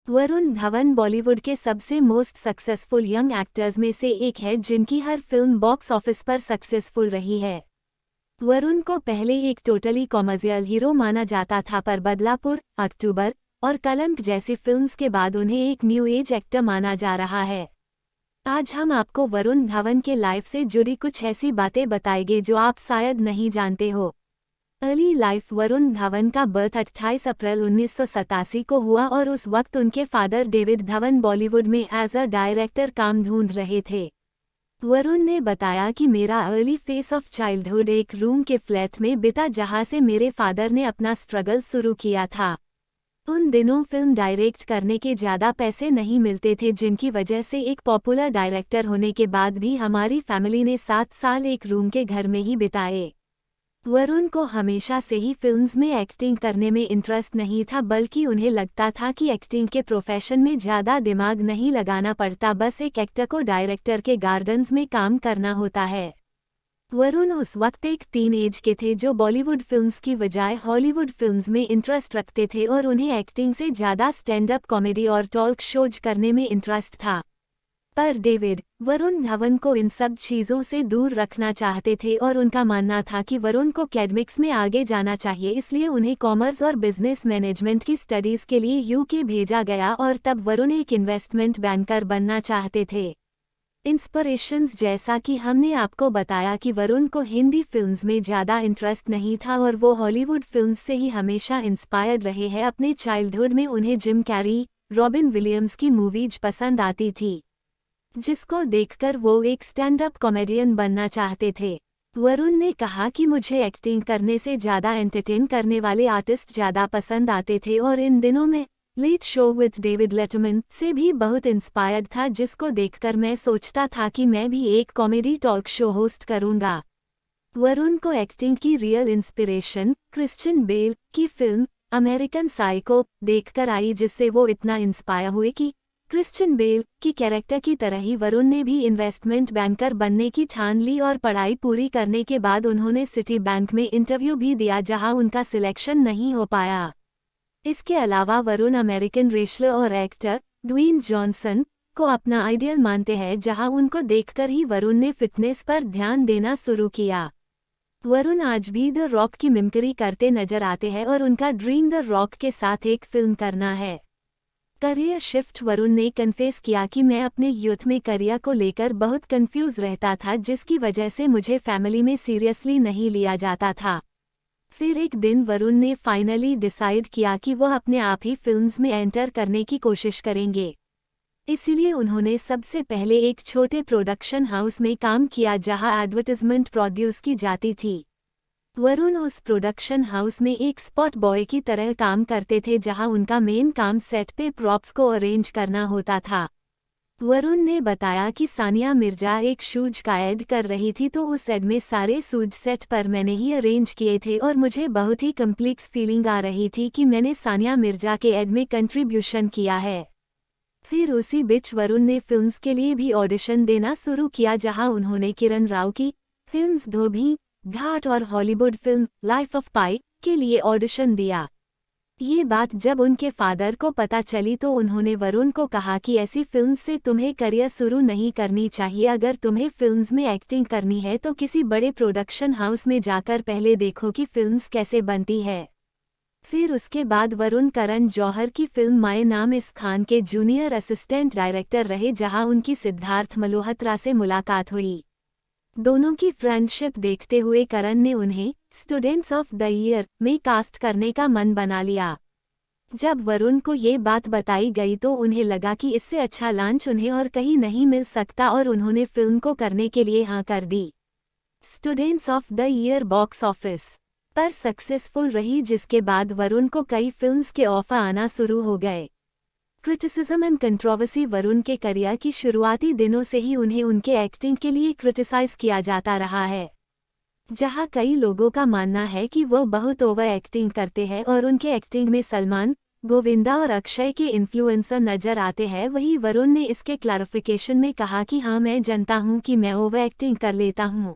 वरुण धवन बॉलीवुड के सबसे most successful young actors में से एक है जिनकी हर फिल्म बॉक्स ऑफिस पर सक्सेसफुल रही है। वरुण को पहले एक टोटली कॉमर्शियल हीरो माना जाता था, पर बदलापुर, अक्टूबर और कलंक जैसी फिल्म्स के बाद उन्हें एक न्यू एज एक्टर माना जा रहा है। आज हम आपको वरुण धवन के लाइफ से जुड़ी कुछ ऐसी बातें बताएंगे जो आप शायद नहीं जानते हो। Early life. वरुण धवन का बर्थ 28 अप्रैल 1987 को हुआ और उस वक्त उनके फादर डेविड धवन बॉलीवुड में एज अ डायरेक्टर काम ढूंढ रहे थे। वरुण ने बताया कि मेरा अर्ली फेस ऑफ चाइल्डहुड एक रूम के फ्लैट में बीता जहां से मेरे फादर ने अपना स्ट्रगल शुरू किया था। उन दिनों फिल्म डायरेक्ट करने के ज़्यादा पैसे नहीं मिलते थे, जिनकी वजह से एक पॉपुलर डायरेक्टर होने के बाद भी हमारी फैमिली ने 7 साल एक रूम के घर में ही बिताए। वरुण को हमेशा से ही फिल्म्स में एक्टिंग करने में इंटरेस्ट नहीं था, बल्कि उन्हें लगता था कि एक्टिंग के प्रोफेशन में ज़्यादा दिमाग नहीं लगाना पड़ता, बस एक एक्टर को डायरेक्टर के गार्डन्स में काम करना होता है। वरुण उस वक्त एक टीनएज के थे जो बॉलीवुड फिल्म्स की बजाय हॉलीवुड फिल्म्स में इंटरेस्ट रखते थे और उन्हें एक्टिंग से ज़्यादा स्टैंड अप कॉमेडी और टॉक शोज करने में इंटरेस्ट था। पर डेविड वरुण धवन को इन सब चीज़ों से दूर रखना चाहते थे और उनका मानना था कि वरुण को एकेडमिक्स में आगे जाना चाहिए, इसलिए उन्हें कॉमर्स और बिजनेस मैनेजमेंट की स्टडीज़ के लिए यूके भेजा गया और तब वरुण एक इन्वेस्टमेंट बैंकर बनना चाहते थे। इंस्पिरेशंस। जैसा कि हमने आपको बताया कि वरुण को हिंदी फिल्म्स में ज़्यादा इंटरेस्ट नहीं था और वो हॉलीवुड फिल्म्स से ही हमेशा इंस्पायर्ड रहे हैं। अपने चाइल्डहुड में उन्हें जिम कैरी, रॉबिन विलियम्स की मूवीज पसंद आती थी, जिसको देखकर वो एक स्टैंड अप कॉमेडियन बनना चाहते थे। वरुण ने कहा कि मुझे एक्टिंग करने से ज़्यादा एंटरटेन करने वाले आर्टिस्ट ज़्यादा पसंद आते थे और इन दिनों में Late Show with David Letterman से भी बहुत इंस्पायर्ड था, जिसको देखकर मैं सोचता था कि मैं भी एक कॉमेडी टॉक शो होस्ट करूंगा। वरुण को एक्टिंग की रियल इंस्पिरेशन क्रिश्चियन बेल की फिल्म अमेरिकन साइको देखकर आई, जिससे वो इतना इंस्पायर हुए कि क्रिश्चियन बेल की कैरेक्टर की तरह ही वरुण ने भी इन्वेस्टमेंट बैंकर बनने की ठान ली और पढ़ाई पूरी करने के बाद उन्होंने सिटी बैंक में इंटरव्यू भी दिया, जहां उनका सिलेक्शन नहीं हो पाया। इसके अलावा वरुण अमेरिकन रेसलर और एक्टर ड्वेन जॉनसन को अपना आइडियल मानते हैं, जहां उनको देखकर ही वरुण ने फिटनेस पर ध्यान देना शुरू किया। वरुण आज भी द रॉक की मिमिक्री करते नजर आते हैं और उनका ड्रीम द रॉक के साथ एक फिल्म करना है। Career shift. वरुण ने कन्फेस किया कि मैं अपने यूथ में करियर को लेकर बहुत कंफ्यूज रहता था, जिसकी वजह से मुझे फैमिली में सीरियसली नहीं लिया जाता था। फिर एक दिन वरुण ने फाइनली डिसाइड किया कि वह अपने आप ही फिल्म्स में एंटर करने की कोशिश करेंगे। इसीलिए उन्होंने सबसे पहले एक छोटे प्रोडक्शन हाउस में काम किया जहां एडवर्टाइजमेंट प्रोड्यूस की जाती थी। वरुण उस प्रोडक्शन हाउस में एक स्पॉट बॉय की तरह काम करते थे, जहां उनका मेन काम सेट पे प्रॉप्स को अरेंज करना होता था। वरुण ने बताया कि सानिया मिर्जा एक शूज का ऐड कर रही थी, तो उस ऐड में सारे शूज सेट पर मैंने ही अरेंज किए थे और मुझे बहुत ही कम्प्लेक्स फीलिंग आ रही थी कि मैंने सानिया मिर्जा के ऐड में कंट्रीब्यूशन किया है। फिर उसी बीच वरुण ने फिल्म्स के लिए भी ऑडिशन देना शुरू किया, जहां उन्होंने किरण राव की फिल्म्स धोबी घाट और हॉलीवुड फिल्म लाइफ ऑफ पाई के लिए ऑडिशन दिया। ये बात जब उनके फादर को पता चली तो उन्होंने वरुण को कहा कि ऐसी फिल्म से तुम्हें करियर शुरू नहीं करनी चाहिए। अगर तुम्हें फिल्म्स में एक्टिंग करनी है तो किसी बड़े प्रोडक्शन हाउस में जाकर पहले देखो कि फिल्म्स कैसे बनती है। फिर उसके बाद वरुण करण जौहर की फिल्म माए नाम इस खान के जूनियर असिस्टेंट डायरेक्टर रहे, जहां उनकी सिद्धार्थ मल्होत्रा से मुलाकात हुई। दोनों की फ्रेंडशिप देखते हुए करण ने उन्हें स्टूडेंट्स ऑफ द ईयर में कास्ट करने का मन बना लिया। जब वरुण को ये बात बताई गई तो उन्हें लगा कि इससे अच्छा लॉन्च उन्हें और कहीं नहीं मिल सकता और उन्होंने फिल्म को करने के लिए हाँ कर दी। Students of the year box office पर सक्सेसफुल रही, जिसके बाद वरुण को कई फिल्म्स के ऑफर आना शुरू हो गए। Criticism and controversy. वरुण के करियर की शुरुआती दिनों से ही उन्हें उनके एक्टिंग के लिए क्रिटिसाइज किया जाता रहा है, जहां कई लोगों का मानना है कि वो बहुत ओवर एक्टिंग करते हैं और उनके एक्टिंग में सलमान, गोविंदा और अक्षय के इन्फ्लुएंसर नजर आते हैं। वहीं वरुण ने इसके क्लैरिफिकेशन में कहा कि हाँ, मैं जानता हूँ कि मैं ओवर एक्टिंग कर लेता हूँ।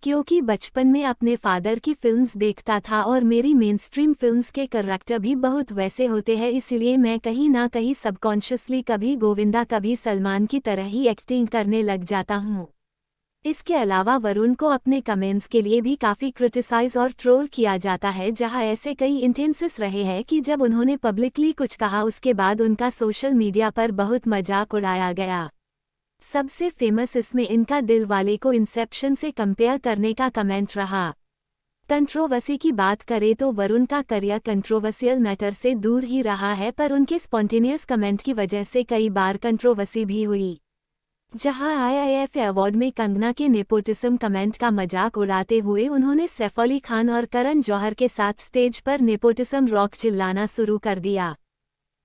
क्योंकि बचपन में अपने फादर की फिल्म्स देखता था और मेरी मेनस्ट्रीम फिल्म्स के कैरेक्टर भी बहुत वैसे होते हैं, इसलिए मैं कहीं ना कहीं सबकॉन्शियसली कभी गोविंदा कभी सलमान की तरह ही एक्टिंग करने लग जाता हूँ। इसके अलावा वरुण को अपने कमेंट्स के लिए भी काफ़ी क्रिटिसाइज और ट्रोल किया जाता है, जहां ऐसे कई इंटेंसेस रहे हैं कि जब उन्होंने पब्लिकली कुछ कहा उसके बाद उनका सोशल मीडिया पर बहुत मजाक उड़ाया गया। सबसे फेमस इसमें इनका दिल वाले को इंसेप्शन से कंपेयर करने का कमेंट रहा। कंट्रोवर्सी की बात करें तो वरुण का करियर कंट्रोवर्शियल मैटर से दूर ही रहा है, पर उनके स्पॉन्टेनियस कमेंट की वजह से कई बार कंट्रोवर्सी भी हुई। जहां IIF अवार्ड में कंगना के नेपोटिज्म कमेंट का मजाक उड़ाते हुए उन्होंने सैफ अली खान और करण जौहर के साथ स्टेज पर नेपोटिज्म रॉक चिल्लाना शुरू कर दिया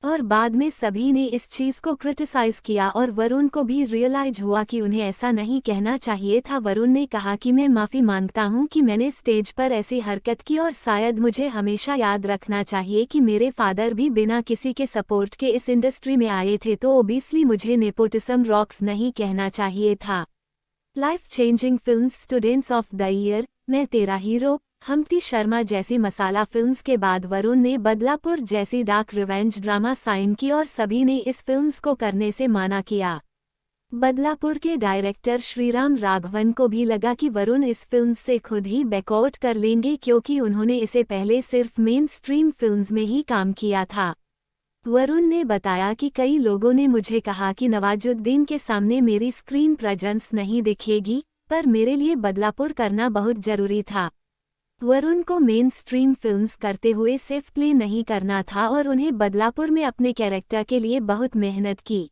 और बाद में सभी ने इस चीज़ को क्रिटिसाइज किया और वरुण को भी रियलाइज हुआ कि उन्हें ऐसा नहीं कहना चाहिए था। वरुण ने कहा कि मैं माफ़ी मांगता हूं कि मैंने स्टेज पर ऐसी हरकत की और शायद मुझे हमेशा याद रखना चाहिए कि मेरे फादर भी बिना किसी के सपोर्ट के इस इंडस्ट्री में आए थे, तो ओबियसली मुझे नेपोटिज्म रॉक्स नहीं कहना चाहिए था। Life changing films students of the year, मैं तेरा हीरो, हम्प्टी शर्मा जैसी मसाला फिल्म्स के बाद वरुण ने बदलापुर जैसी डार्क रिवेंज ड्रामा साइन की और सभी ने इस फिल्म्स को करने से माना किया। बदलापुर के डायरेक्टर श्रीराम राघवन को भी लगा कि वरुण इस फिल्म से खुद ही बैकआउट कर लेंगे, क्योंकि उन्होंने इसे पहले सिर्फ मेन स्ट्रीम फिल्म्स में ही काम किया था। वरुण ने बताया कि कई लोगों ने मुझे कहा कि नवाजुद्दीन के सामने मेरी स्क्रीन प्रेजेंस नहीं दिखेगी, पर मेरे लिए बदलापुर करना बहुत जरूरी था। वरुण को मेन स्ट्रीम फिल्म्स करते हुए सिर्फ प्ले नहीं करना था और उन्हें बदलापुर में अपने कैरेक्टर के लिए बहुत मेहनत की।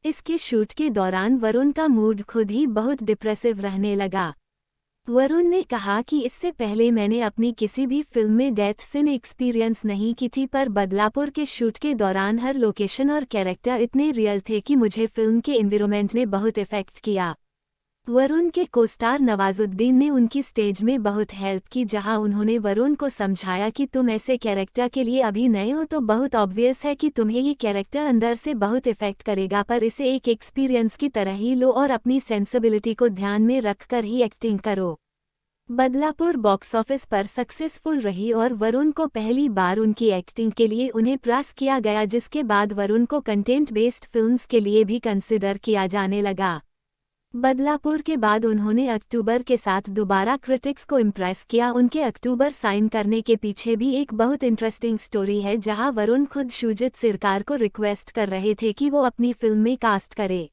इसके शूट के दौरान वरुण का मूड खुद ही बहुत डिप्रेसिव रहने लगा। वरुण ने कहा कि इससे पहले मैंने अपनी किसी भी फिल्म में डेथ सीन एक्सपीरियंस नहीं की थी, पर बदलापुर के शूट के दौरान हर लोकेशन और कैरेक्टर इतने रियल थे कि मुझे फिल्म के एनवायरनमेंट ने बहुत इफेक्ट किया। वरुण के कोस्टार नवाजुद्दीन ने उनकी स्टेज में बहुत हेल्प की, जहां उन्होंने वरुण को समझाया कि तुम ऐसे कैरेक्टर के लिए अभी नए हो तो बहुत ऑब्वियस है कि तुम्हें ये कैरेक्टर अंदर से बहुत इफेक्ट करेगा, पर इसे एक एक्सपीरियंस की तरह ही लो और अपनी सेंसिबिलिटी को ध्यान में रखकर ही एक्टिंग करो। बदलापुर बॉक्स ऑफिस पर सक्सेसफुल रही और वरुण को पहली बार उनकी एक्टिंग के लिए उन्हें प्रास किया गया, जिसके बाद वरुण को कंटेंट बेस्ड फिल्म्स के लिए भी कंसिडर किया जाने लगा। बदलापुर के बाद उन्होंने अक्टूबर के साथ दोबारा क्रिटिक्स को इम्प्रेस किया। उनके अक्टूबर साइन करने के पीछे भी एक बहुत इंटरेस्टिंग स्टोरी है, जहां वरुण खुद शुजित सिरकार को रिक्वेस्ट कर रहे थे कि वो अपनी फिल्म में कास्ट करे।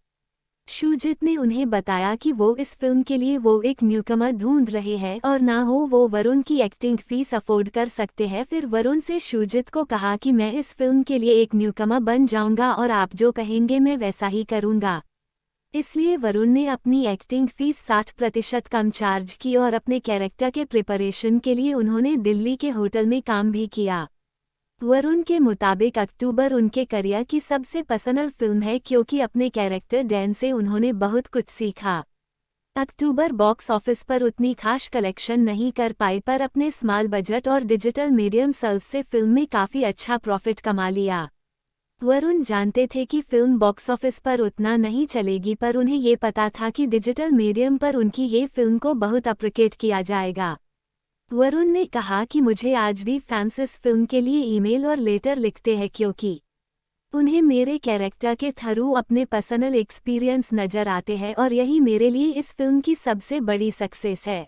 शुजित ने उन्हें बताया कि वो इस फिल्म के लिए वो एक न्यूकमर ढूंढ रहे हैं और ना हो वो वरुण की एक्टिंग फीस अफोर्ड कर सकते हैं। फिर वरुण से शुजित को कहा कि मैं इस फिल्म के लिए एक न्यूकमर बन जाऊंगा और आप जो कहेंगे मैं वैसा ही करूंगा। इसलिए वरुण ने अपनी एक्टिंग फीस 60% कम चार्ज की और अपने कैरेक्टर के प्रिपरेशन के लिए उन्होंने दिल्ली के होटल में काम भी किया। वरुण के मुताबिक अक्टूबर उनके करियर की सबसे पसंद फिल्म है, क्योंकि अपने कैरेक्टर डैन से उन्होंने बहुत कुछ सीखा। अक्टूबर बॉक्स ऑफिस पर उतनी खास कलेक्शन नहीं कर पाई, पर अपने स्मॉल बजट और डिजिटल मीडियम सेल्स से फिल्म में काफ़ी अच्छा प्रॉफिट कमा लिया। वरुण जानते थे कि फिल्म बॉक्स ऑफिस पर उतना नहीं चलेगी, पर उन्हें ये पता था कि डिजिटल मीडियम पर उनकी ये फिल्म को बहुत अप्रिशिएट किया जाएगा। वरुण ने कहा कि मुझे आज भी फैंस इस फिल्म के लिए ईमेल और लेटर लिखते हैं, क्योंकि उन्हें मेरे कैरेक्टर के थ्रू अपने पर्सनल एक्सपीरियंस नज़र आते हैं और यही मेरे लिए इस फिल्म की सबसे बड़ी सक्सेस है।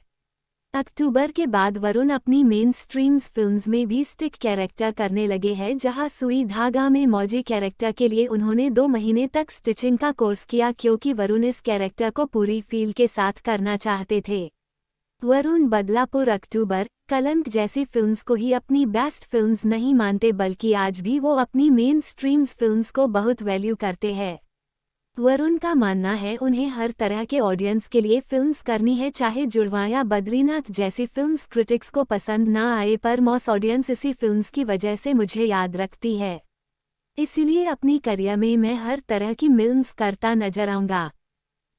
अक्टूबर के बाद वरुण अपनी मेन स्ट्रीम्स फिल्म्स में भी स्टिक कैरेक्टर करने लगे हैं, जहां सुई धागा में मौजी कैरेक्टर के लिए उन्होंने 2 महीने तक स्टिचिंग का कोर्स किया, क्योंकि वरुण इस कैरेक्टर को पूरी फील के साथ करना चाहते थे। वरुण बदलापुर, अक्टूबर, कलंक जैसी फिल्म्स को ही अपनी बेस्ट फिल्म्स नहीं मानते, बल्कि आज भी वो अपनी मेन स्ट्रीम्स फिल्म्स को बहुत वैल्यू करते हैं। वरुण का मानना है उन्हें हर तरह के ऑडियंस के लिए फिल्म्स करनी है, चाहे जुड़वा या बद्रीनाथ जैसी फिल्म्स क्रिटिक्स को पसंद ना आए, पर मॉस ऑडियंस इसी फिल्म्स की वजह से मुझे याद रखती है। इसीलिए अपनी करियर में मैं हर तरह की फिल्म्स करता नजर आऊंगा।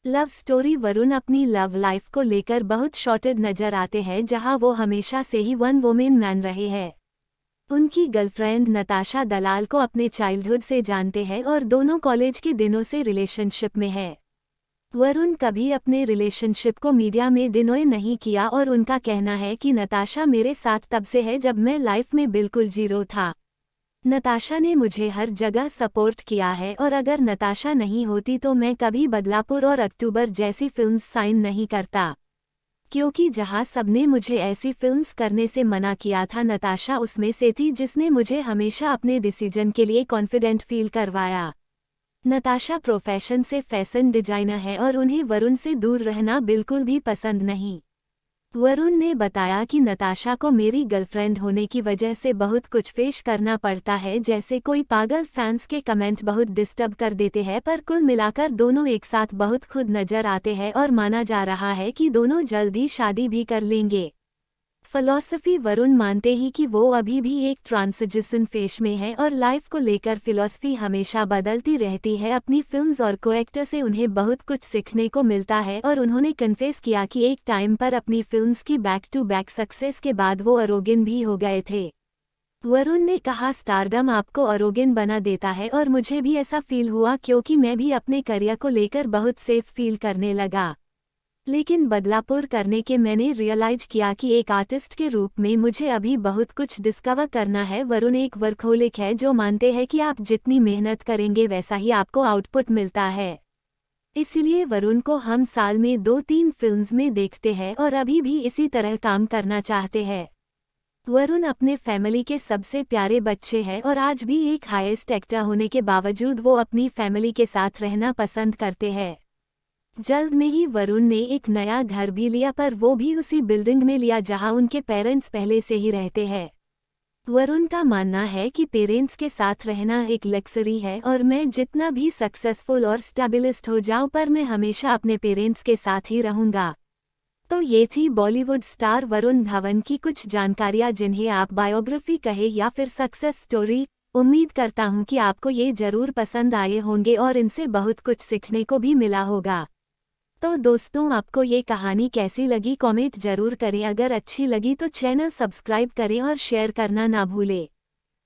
लव स्टोरी, वरुण अपनी लव लाइफ को लेकर बहुत शॉर्टेड नजर आते हैं, जहां वो हमेशा से ही वन वुमेन मैन रहे हैं। उनकी गर्लफ्रेंड नताशा दलाल को अपने चाइल्डहुड से जानते हैं और दोनों कॉलेज के दिनों से रिलेशनशिप में है। वरुण कभी अपने रिलेशनशिप को मीडिया में डिनोय नहीं किया और उनका कहना है कि नताशा मेरे साथ तब से है जब मैं लाइफ में बिल्कुल जीरो था। नताशा ने मुझे हर जगह सपोर्ट किया है और अगर नताशा नहीं होती तो मैं कभी बदलापुर और अक्टूबर जैसी फिल्म्स साइन नहीं करता। क्योंकि जहां सबने मुझे ऐसी फिल्म्स करने से मना किया था, नताशा उसमें से थी जिसने मुझे हमेशा अपने डिसीजन के लिए कॉन्फिडेंट फील करवाया। नताशा प्रोफेशन से फैशन डिजाइनर है और उन्हें वरुण से दूर रहना बिल्कुल भी पसंद नहीं। वरुण ने बताया कि नताशा को मेरी गर्लफ्रेंड होने की वजह से बहुत कुछ फेस करना पड़ता है, जैसे कोई पागल फैंस के कमेंट बहुत डिस्टर्ब कर देते हैं, पर कुल मिलाकर दोनों एक साथ बहुत खुद नजर आते हैं और माना जा रहा है कि दोनों जल्द ही शादी भी कर लेंगे। फिलॉसफी वरुण मानते ही कि वो अभी भी एक ट्रांजिशन फेज में है और लाइफ को लेकर फिलॉसफी हमेशा बदलती रहती है। अपनी फिल्म्स और को-एक्टर से उन्हें बहुत कुछ सीखने को मिलता है और उन्होंने कन्फेस किया कि एक टाइम पर अपनी फिल्म्स की बैक टू बैक सक्सेस के बाद वो अरोगेन भी हो गए थे। वरुण ने कहा, स्टारडम आपको अरोगेन बना देता है और मुझे भी ऐसा फील हुआ क्योंकि मैं भी अपने करियर को लेकर बहुत सेफ फील करने लगा। लेकिन बदलापुर करने के मैंने रियलाइज किया कि एक आर्टिस्ट के रूप में मुझे अभी बहुत कुछ डिस्कवर करना है। वरुण एक वर्कहोलिक है जो मानते हैं कि आप जितनी मेहनत करेंगे वैसा ही आपको आउटपुट मिलता है। इसलिए वरुण को हम साल में 2-3 फिल्म्स में देखते हैं और अभी भी इसी तरह काम करना चाहते हैं। वरुण अपने फैमिली के सबसे प्यारे बच्चे हैं और आज भी एक हाईएस्ट एक्टर होने के बावजूद वो अपनी फैमिली के साथ रहना पसंद करते हैं। जल्द में ही वरुण ने एक नया घर भी लिया, पर वो भी उसी बिल्डिंग में लिया जहां उनके पेरेंट्स पहले से ही रहते हैं। वरुण का मानना है कि पेरेंट्स के साथ रहना एक लग्जरी है और मैं जितना भी सक्सेसफुल और स्टेबलिस्ट हो जाऊं पर मैं हमेशा अपने पेरेंट्स के साथ ही रहूंगा। तो ये थी बॉलीवुड स्टार वरुण धवन की कुछ जानकारियां, जिन्हें आप बायोग्राफी कहे या फिर सक्सेस स्टोरी। उम्मीद करता हूं कि आपको ये जरूर पसंद आए होंगे और इनसे बहुत कुछ सीखने को भी मिला होगा। तो दोस्तों, आपको ये कहानी कैसी लगी कमेंट जरूर करें। अगर अच्छी लगी तो चैनल सब्सक्राइब करें और शेयर करना ना भूलें।